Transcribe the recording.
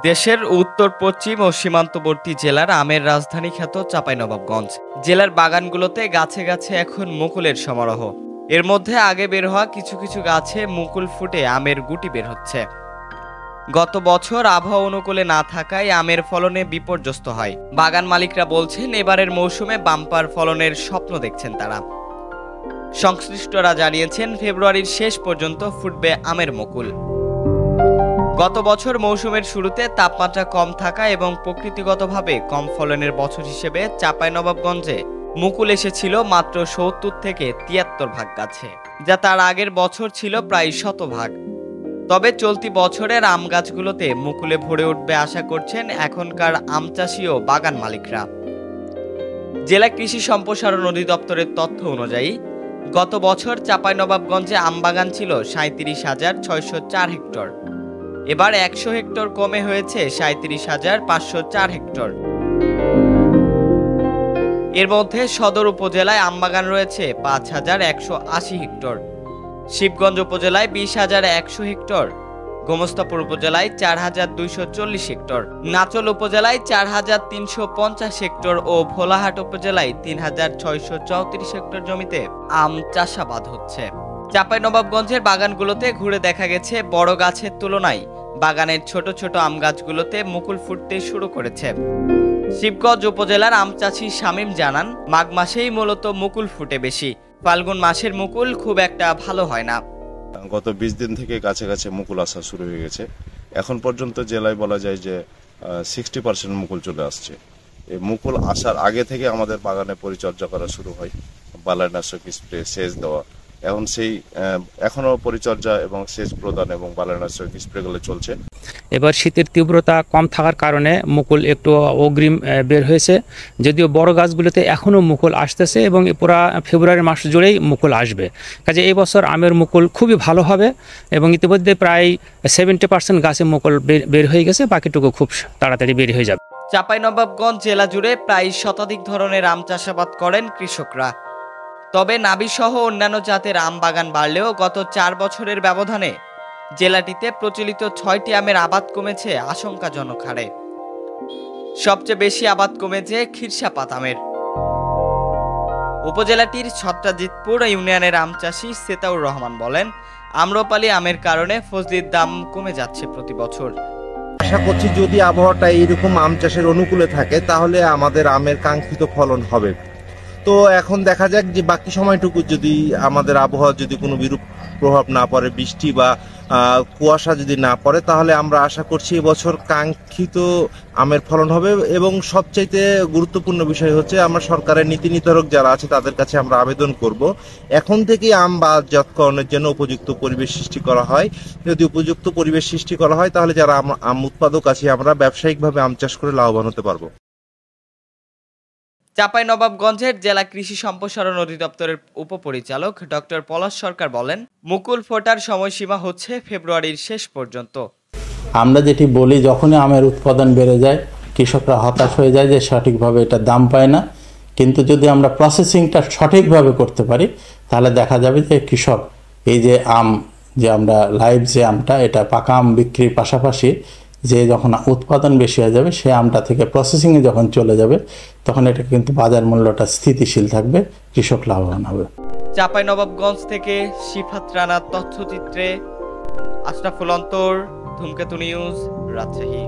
দেশের উত্তর পশ্চিম ও সীমান্তবর্তী জেলার আমের রাজধানী খ্যাত চাঁপাইনবাবগঞ্জ জেলার বাগানগুলোতে গাছে গাছে এখন মুকুলের সমারোহ। এর মধ্যে আগে বের হওয়া কিছু কিছু গাছে মুকুল ফুটে আমের গুটি বের হচ্ছে। গত বছর আবহাওয়া অনুকূলে না থাকায় আমের ফলনে বিপর্যস্ত হয়। বাগান মালিকরা বলছেন এবারের মৌসুমে বাম্পার ফলনের স্বপ্ন দেখছেন তারা। সংশ্লিষ্টরা জানিয়েছেন ফেব্রুয়ারির শেষ পর্যন্ত ফুটবে আমের মুকুল। গত বছর মৌসুমের শুরুতে তাপমাত্রা কম থাকা এবং প্রকৃতিগতভাবে কম ফলনের বছর হিসেবে চাঁপাইনবাবগঞ্জে মুকুল এসেছিল মাত্র ৭০ থেকে ৭৩ ভাগ গাছে, যা তার আগের বছর ছিল প্রায় ১০০ ভাগ। তবে চলতি বছরের আম গাছগুলোতে মুকুলে ভরে উঠবে আশা করছেন এখনকার আম চাষি ও বাগান মালিকরা। জেলা কৃষি সম্প্রসারণ অধিদপ্তরের তথ্য অনুযায়ী গত বছর চাঁপাইনবাবগঞ্জে আম বাগান ছিল ৩৭,৬০৪ হেক্টর। এবার ১০০ হেক্টর কমে হয়েছে ৩৭,৫০৪ হেক্টর। এর মধ্যে সদর উপজেলায় আমবাগান রয়েছে ৫,১৮০ হেক্টর, শিবগঞ্জ উপজেলায় ২০,১০০ হেক্টর, গোমস্তাপুর উপজেলায় ৪,২৪০ হেক্টর, নাচল উপজেলায় ৪,৩৫০ হেক্টর ও ভোলাহাট উপজেলায় ৩,৬৩৪ হেক্টর জমিতে আম চাষাবাদ হচ্ছে। চাঁপাইনবাবগঞ্জের বাগানগুলোতে ঘুরে দেখা গেছে বড় গাছের তুলনায় বাগানের ছোট ছোট আম গাছগুলোতে মুকুল ফুটতে শুরু করেছে। শিবগঞ্জ উপজেলার আম চাষি শামীম জানান, মাঘ মাসেই মূলত মুকুল ফুটে বেশি, ফাল্গুন মাসের মুকুল খুব একটা ভালো হয় না। গত ২০ দিন থেকে গাছে গাছে মুকুল আসা শুরু হয়ে গেছে। এখন পর্যন্ত জেলায় বলা যায় যে 60% মুকুল চলে আসছে। এই মুকুল আসার আগে থেকে আমাদের বাগানে পরিচর্যা করা শুরু হয়, বালাইনাশক স্প্রে, সেচ দেওয়া। এখন এখনো পরিচর্যা এবং সেচ প্রদান এবং বালাইনাশক স্প্রেগুলো চলছে। এবার শীতের তীব্রতা কম থাকার কারণে মুকুল একটু অগ্রিম বের হয়েছে, যদিও বড় গাছগুলোতে এখনও মুকুল আসতেছে এবং পুরো ফেব্রুয়ারি মাস জুড়েই মুকুল আসবে। কাজে এই বছর আমের মুকুল খুবই ভালো হবে এবং ইতিমধ্যে প্রায় 70% গাছে মুকুল বের হয়ে গেছে, বাকিটুকু খুব তাড়াতাড়ি বের হয়ে যাবে। চাঁপাইনবাবগঞ্জ জেলা জুড়ে প্রায় শতাধিক ধরনের আম চাষাবাদ করেন কৃষকরা। তবে নাবিসহ অন্যান্য জাতের আম বাগান বাড়লেও গত ৪ বছরের ব্যবধানে জেলাটিতে প্রচলিত ৬টি আমের আবাদ কমেছে আশঙ্কাজনক হারে। সবচেয়ে বেশি আবাদ কমেছে খিরসাপাত আমের। উপজেলাটির ছত্রাজিতপুর ইউনিয়নের আম চাষি সেতাউর রহমান বলেন, আম্রপালি আমের কারণে ফজলির দাম কমে যাচ্ছে প্রতি বছর। আশা করছি যদি আবহাওয়াটা এইরকম আম চাষের অনুকূলে থাকে তাহলে আমাদের আমের কাঙ্ক্ষিত ফলন হবে। তো এখন দেখা যাক যে বাকি সময়টুকু যদি আমাদের আবহাওয়া যদি কোনো বিরূপ প্রভাব না পড়ে, বৃষ্টি বা কুয়াশা যদি না পড়ে, তাহলে আমরা আশা করছি এবছর কাঙ্ক্ষিত আমের ফলন হবে। এবং সবচাইতে গুরুত্বপূর্ণ বিষয় হচ্ছে আমরা সরকারের নীতি নির্ধারক যারা আছে তাদের কাছে আমরা আবেদন করব এখন থেকে আম বাজারজাতকরণের জন্য উপযুক্ত পরিবেশ সৃষ্টি করা হয়। যদি উপযুক্ত পরিবেশ সৃষ্টি করা হয় তাহলে যারা আম উৎপাদক আছে আমরা ব্যবসায়িকভাবে আম চাষ করে লাভবান হতে পারবো। চাঁপাইনবাবগঞ্জের জেলা কৃষি সম্প্রসারণ অধিদপ্তরের উপপরিচালক ডক্টর পলাশ সরকার বলেন, মুকুল ফোটার সময়সীমা হচ্ছে ফেব্রুয়ারির শেষ পর্যন্ত। আমরা যেটি বলি, যখনই আমের উৎপাদন বেড়ে যায় কৃষকরা হতাশ হয়ে যায় যে সঠিকভাবে এটা দাম পায় না, কিন্তু যদি আমরা প্রসেসিংটা সঠিকভাবে করতে পারি তাহলে দেখা যাবে যে কৃষক এই যে আম যে আমরা লাইভ যে আমটা এটা পাকা আম বিক্রির পাশাপাশি যে যখন উৎপাদন বেশি হয়ে যাবে সে আমটা থেকে প্রসেসিংয়ে যখন চলে যাবে তখন এটা কিন্তু বাজার মূল্যটা স্থিতিশীল থাকবে, কৃষক লাভবান হবে। চাঁপাইনবাবগঞ্জ থেকে শিফাত রানার তথ্যচিত্রে আশরাফুল অন্তর, ধূমকেতু নিউজ, রাজশাহী।